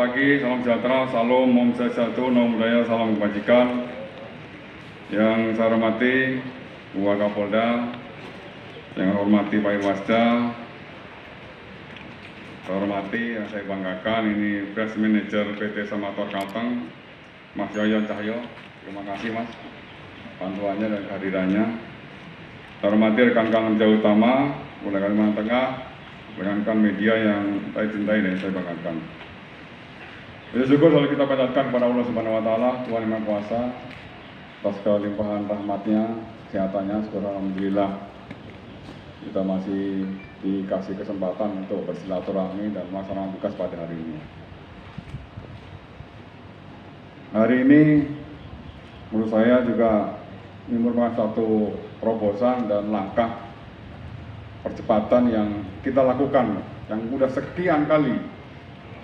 pagi, salam sejahtera, salam, om swastiastu, namo buddhaya, salam kebajikan. Yang saya hormati Bu Wakapolda, yang saya hormati Pak Irwasda, saya hormati, yang saya banggakan ini Press Manager PT Samator Kalteng, Mas Yoyo Cahyo. Terima kasih Mas bantuannya dan kehadirannya. Saya hormati rekan-rekan kerja utama, mulai Kalimantan Tengah, rekan-rekan media yang saya cintai dan saya banggakan. Bersyukur selalu kita panjatkan kepada Allah Subhanahu Wa Taala, Tuhan Yang Maha Kuasa, atas kelimpahan rahmatnya, kesehatannya. Syukur alhamdulillah kita masih dikasih kesempatan untuk bersilaturahmi dan melaksanakan tugas pada hari ini. Hari ini menurut saya juga ini merupakan satu terobosan dan langkah percepatan yang kita lakukan yang sudah sekian kali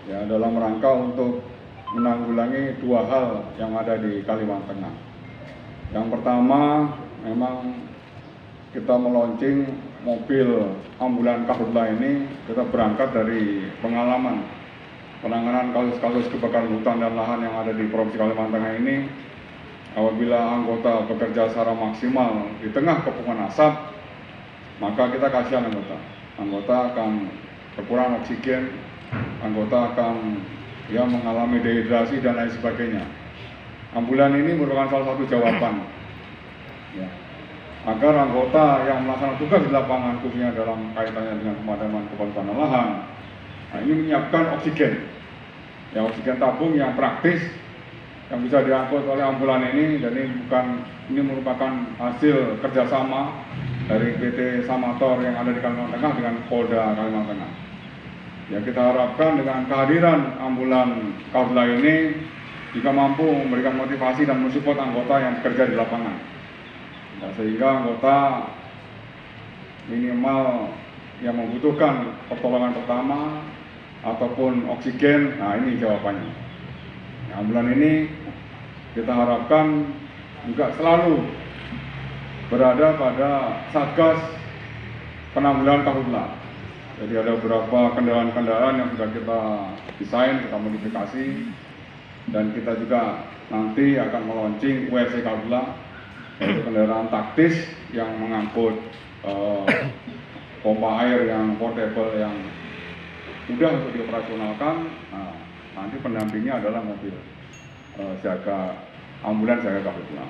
ya dalam rangka untuk menanggulangi dua hal yang ada di Kalimantan Tengah. Yang pertama, memang kita meluncing mobil ambulan Karhutla ini, kita berangkat dari pengalaman penanganan kasus-kasus kebakaran hutan dan lahan yang ada di Provinsi Kalimantan Tengah ini. Apabila anggota bekerja secara maksimal di tengah kepungan asap, maka kita kasihan anggota. Anggota akan kekurangan oksigen, anggota akan mengalami dehidrasi dan lain sebagainya. Ambulan ini merupakan salah satu jawaban ya, agar anggota yang melaksanakan tugas di lapangan, khususnya dalam kaitannya dengan pemadaman kebakaran lahan, nah ini menyiapkan oksigen, ya oksigen tabung yang praktis yang bisa diangkut oleh ambulan ini. Dan ini merupakan hasil kerjasama dari PT Samator yang ada di Kalimantan Tengah dengan Polda Kalimantan Tengah. Ya, kita harapkan dengan kehadiran ambulan Karhutla ini juga mampu memberikan motivasi dan mensupport anggota yang bekerja di lapangan. Ya, sehingga anggota minimal yang membutuhkan pertolongan pertama ataupun oksigen, nah ini jawabannya. Ya, ambulan ini kita harapkan juga selalu berada pada Satgas Penanggulangan Karhutla. Jadi ada beberapa kendaraan-kendaraan yang sudah kita desain, kita modifikasi, dan kita juga nanti akan meluncing WRC Karhutla, yaitu kendaraan taktis yang mengangkut pompa air yang portable yang mudah untuk dioperasionalkan. Nah, nanti pendampingnya adalah mobil ambulan jaga Karhutla.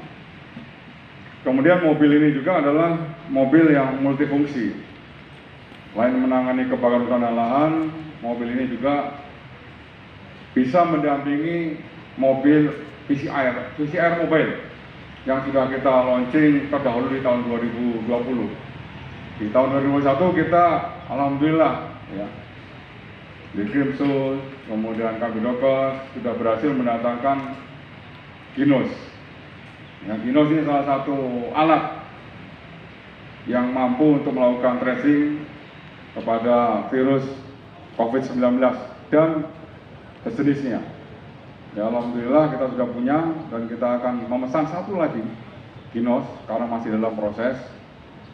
Kemudian mobil ini juga adalah mobil yang multifungsi. Selain menangani kebakaran hutan dan lahan, mobil ini juga bisa mendampingi mobil PCR mobile yang sudah kita launching terdahulu di tahun 2020. Di tahun 2021 kita alhamdulillah ya, di Krimsus, kemudian Kabidokes sudah berhasil mendatangkan Ginos. Yang Ginos ini salah satu alat yang mampu untuk melakukan tracing kepada virus COVID-19 dan sejenisnya. Ya, alhamdulillah kita sudah punya dan kita akan memesan satu lagi Ginos karena masih dalam proses.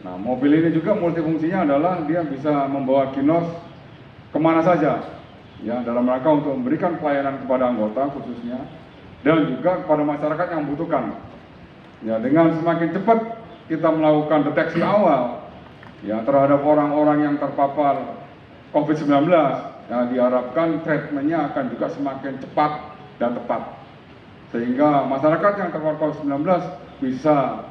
Nah, mobil ini juga multifungsinya adalah dia bisa membawa Ginos kemana saja, ya dalam rangka untuk memberikan pelayanan kepada anggota khususnya dan juga kepada masyarakat yang membutuhkan. Ya, dengan semakin cepat kita melakukan deteksi awal ya terhadap orang-orang yang terpapar COVID-19, ya diharapkan treatmentnya akan juga semakin cepat dan tepat, sehingga masyarakat yang terpapar COVID-19 bisa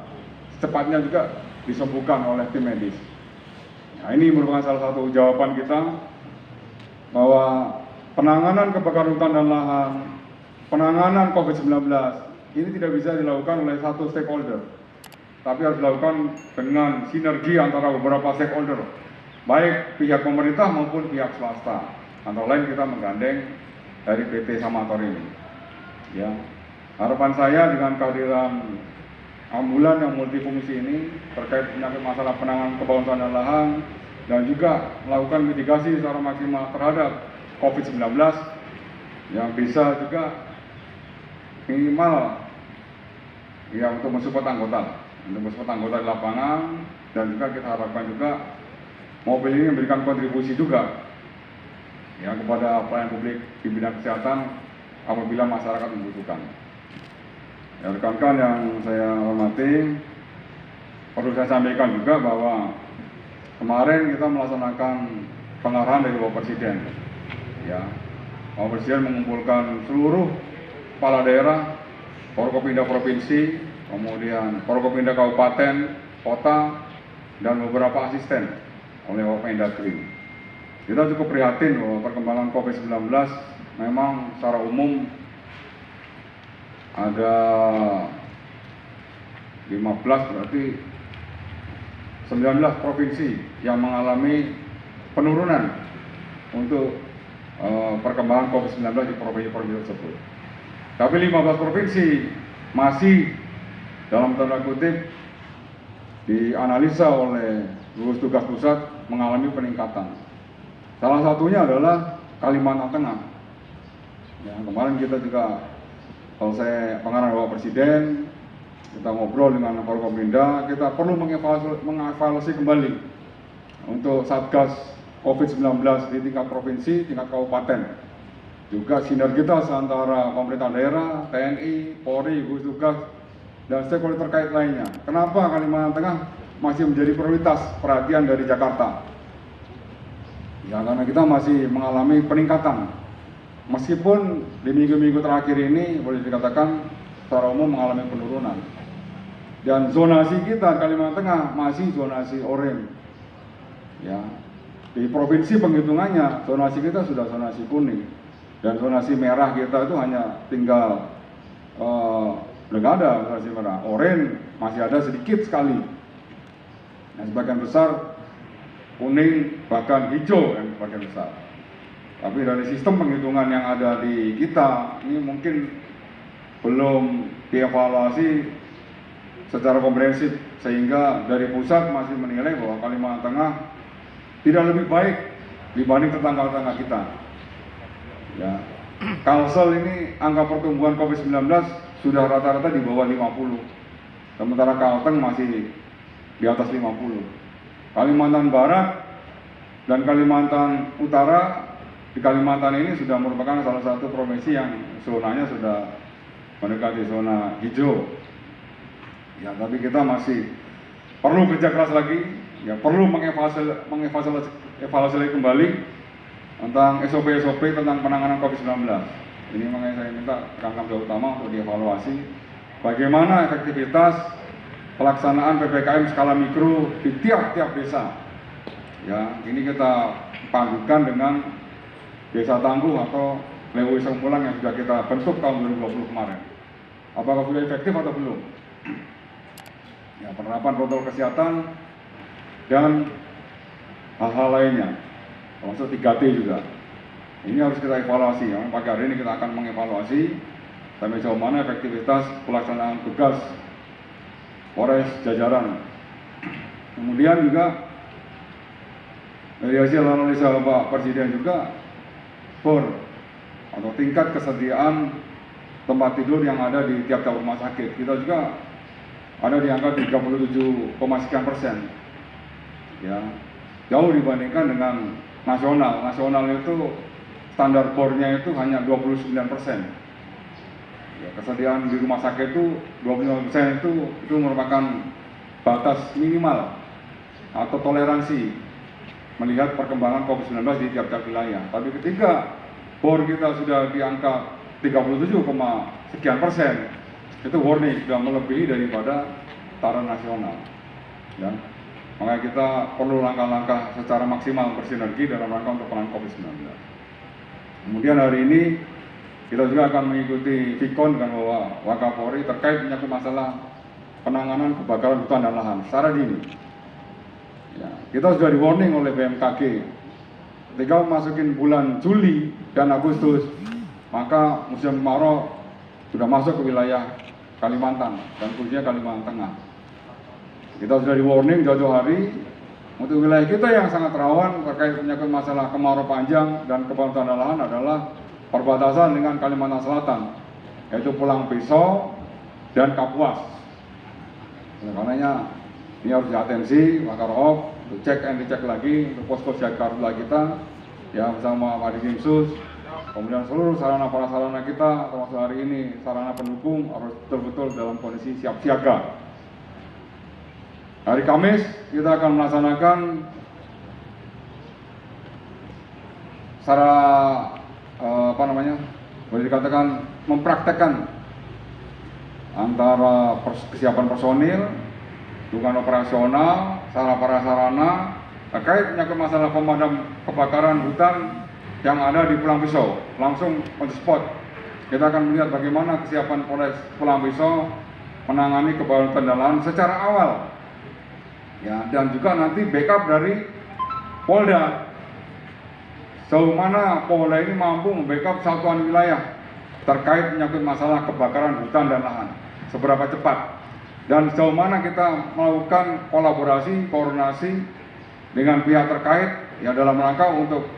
secepatnya juga disembuhkan oleh tim medis. Nah, ini merupakan salah satu jawaban kita bahwa penanganan kebakaran hutan dan lahan, penanganan COVID-19 ini tidak bisa dilakukan oleh satu stakeholder, tapi harus dilakukan dengan sinergi antara beberapa stakeholder, baik pihak pemerintah maupun pihak swasta. Antara lain kita menggandeng dari PT Samator ini. Ya, harapan saya dengan kehadiran ambulan yang multifungsi ini terkait penyakit masalah penanganan kebakaran hutan dan lahan dan juga melakukan mitigasi secara maksimal terhadap COVID-19 yang bisa juga minimal ya untuk mensupport anggota di lapangan. Dan juga kita harapkan juga mobil ini memberikan kontribusi juga ya kepada pelayan publik di bidang kesehatan apabila masyarakat membutuhkan. Ya, rekan-rekan yang saya hormati, perlu saya sampaikan juga bahwa kemarin kita melaksanakan pengarahan dari Bapak Presiden. Ya, Bapak Presiden mengumpulkan seluruh kepala daerah, Forkopimda provinsi, kemudian Forkopimda kabupaten, kota, dan beberapa asisten oleh Bapak Mendagri. Kita cukup prihatin bahwa perkembangan COVID-19 memang secara umum ada 15, berarti 19 provinsi yang mengalami penurunan untuk perkembangan COVID-19 di provinsi-provinsi tersebut. Tapi 15 provinsi masih dalam tanda kutip dianalisa oleh gugus tugas pusat mengalami peningkatan. Salah satunya adalah Kalimantan Tengah. Ya, kemarin kita juga selesai pengarahan Bapak Presiden, kita ngobrol dengan Forkopimda, kita perlu mengevaluasi kembali untuk Satgas COVID-19 di tingkat provinsi, tingkat kabupaten. Juga sinergitas antara pemerintah daerah, TNI, Polri, gugus tugas, dan stakeholder terkait lainnya. Kenapa Kalimantan Tengah masih menjadi prioritas perhatian dari Jakarta? Ya, karena kita masih mengalami peningkatan. Meskipun di minggu-minggu terakhir ini boleh dikatakan secara umum mengalami penurunan. Dan zonasi kita Kalimantan Tengah masih zonasi oranye. Ya, di provinsi penghitungannya zonasi kita sudah zonasi kuning. Dan zonasi merah kita itu hanya tinggal nggak ada zonasi merah. Oranye masih ada sedikit sekali. Nah, sebagian besar kuning, bahkan hijau yang sebagian besar. Tapi dari sistem penghitungan yang ada di kita, ini mungkin belum dievaluasi secara komprehensif, sehingga dari pusat masih menilai bahwa Kalimantan Tengah tidak lebih baik dibanding tetangga-tetangga kita. Ya, Kalsel ini angka pertumbuhan COVID-19 sudah rata-rata di bawah 50, sementara Kalteng masih di atas 50. Kalimantan Barat dan Kalimantan Utara, di Kalimantan ini sudah merupakan salah satu provinsi yang zonanya sudah mendekati zona hijau. Ya, tapi kita masih perlu kerja keras lagi, ya perlu mengevaluasi kembali tentang SOP tentang penanganan COVID-19. Ini makanya saya minta rekan-rekan utama untuk dievaluasi bagaimana efektivitas pelaksanaan PPKM skala mikro di tiap-tiap desa. Ya, ini kita padukan dengan Desa Tangguh atau Lewu Sengpulang yang sudah kita bentuk tahun 2020 kemarin. Apakah sudah efektif atau belum? Ya, penerapan protokol kesehatan dan hal-hal lainnya, termasuk 3T juga. Ini harus kita evaluasi. Pagi hari ini kita akan mengevaluasi sampai sejauh mana efektivitas pelaksanaan tugas Polres jajaran. Kemudian juga dari hasil analisa Bapak Presiden juga atau tingkat kesediaan tempat tidur yang ada di tiap-tiap rumah sakit kita juga ada di angka 37,sekian%. Ya, jauh dibandingkan dengan nasional. Nasional itu standar bornya itu hanya 29%. Ya, kesediaan di rumah sakit itu 25% itu merupakan batas minimal atau toleransi melihat perkembangan COVID-19 di tiap-tiap wilayah. Tapi ketika bor kita sudah di angka 37,sekian%, itu warning sudah melebihi daripada tataran nasional. Ya, makanya kita perlu langkah-langkah secara maksimal bersinergi dalam rangka untuk penanganan COVID-19. Kemudian hari ini kita juga akan mengikuti Vikon dengan Wakapolri terkait menyangkut masalah penanganan kebakaran hutan dan lahan secara dini. Ya, kita sudah di warning oleh BMKG ketika masukin bulan Juli dan Agustus, maka musim kemarau sudah masuk ke wilayah Kalimantan dan khususnya Kalimantan Tengah. Kita sudah di warning jauh-jauh hari untuk wilayah kita yang sangat rawan terkait menyangkut masalah kemarau panjang dan kebakaran hutan dan lahan adalah perbatasan dengan Kalimantan Selatan, yaitu Pulang Pisau dan Kapuas. Oleh karenanya ini harus diatensi, Wakarop, untuk cek and dicek lagi untuk posko siaga karhutla kita ya bersama Pak Dikrimsus, kemudian seluruh sarana prasarana kita termasuk hari ini sarana pendukung harus betul-betul dalam kondisi siap siaga. Hari Kamis kita akan melaksanakan secara boleh dikatakan mempraktekkan antara kesiapan personil, dukungan operasional, sarana prasarana terkait menyangkut masalah pemadam kebakaran hutan yang ada di Pulang Pisau, langsung on the spot. Kita akan melihat bagaimana kesiapan Polres Pulang Pisau menangani kebakaran hutan dan lahan secara awal, ya, dan juga nanti backup dari Polda. Sejauh mana Polda ini mampu membackup satuan wilayah terkait menyangkut masalah kebakaran hutan dan lahan, seberapa cepat, dan sejauh mana kita melakukan kolaborasi, koordinasi dengan pihak terkait ya dalam rangka untuk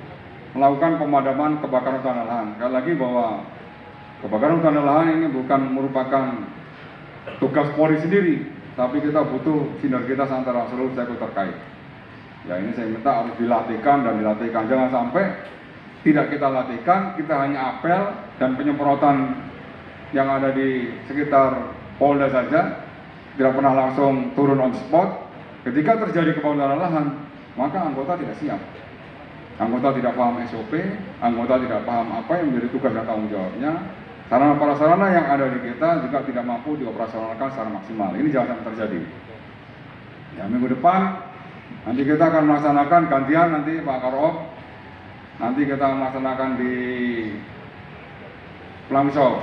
melakukan pemadaman kebakaran hutan dan lahan. Sekali lagi bahwa kebakaran hutan dan lahan ini bukan merupakan tugas Polri sendiri, tapi kita butuh sinergitas antara seluruh sektor terkait. Ya, ini saya minta harus dilatihkan dan dilatihkan. Jangan sampai tidak kita latihkan, kita hanya apel dan penyemprotan yang ada di sekitar Polda saja, tidak pernah langsung turun on spot. Ketika terjadi kebakaran lahan, maka anggota tidak siap. Anggota tidak paham SOP, anggota tidak paham apa yang menjadi tugas dan tanggung jawabnya. Sarana prasarana yang ada di kita juga tidak mampu dioperasionalkan secara maksimal. Ini jangan sampai terjadi. Ya, minggu depan nanti kita akan melaksanakan gantian nanti Pak Karop. Nanti kita melaksanakan di Pulang Pisau,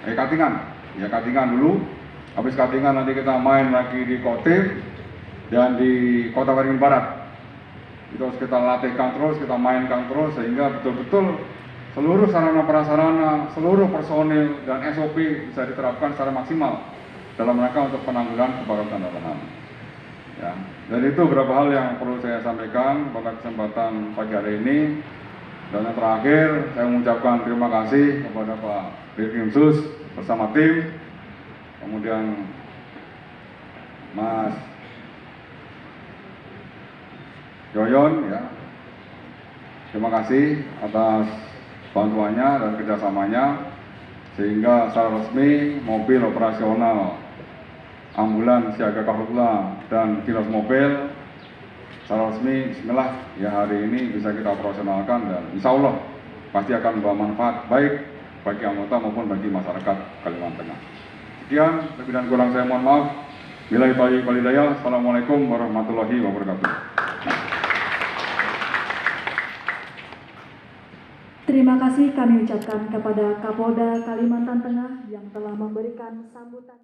Katingan. Ya, Katingan dulu. Habis Katingan nanti kita main lagi di Kotim dan di Kota Waringin Barat. Itu harus kita latihkan terus, kita mainkan terus sehingga betul-betul seluruh sarana prasarana, seluruh personil dan SOP bisa diterapkan secara maksimal dalam rangka untuk penanggulangan kebakaran hutan dan lahan. Ya, dan itu beberapa hal yang perlu saya sampaikan pada kesempatan pagi hari ini. Dan yang terakhir, saya mengucapkan terima kasih kepada Pak Dikrimsus bersama tim, kemudian Mas Yoyon, ya, terima kasih atas bantuannya dan kerjasamanya sehingga secara resmi mobil operasional ambulan siaga Karhutla dan kinos mobil secara resmi bismillah ya hari ini bisa kita operasionalkan dan insya Allah pasti akan membawa manfaat baik bagi anggota maupun bagi masyarakat Kalimantan Tengah. Sekian, lebih dan kurang saya mohon maaf. Billahi taufiq wal hidayah. Assalamualaikum warahmatullahi wabarakatuh. Terima kasih kami ucapkan kepada Kapolda Kalimantan Tengah yang telah memberikan sambutan.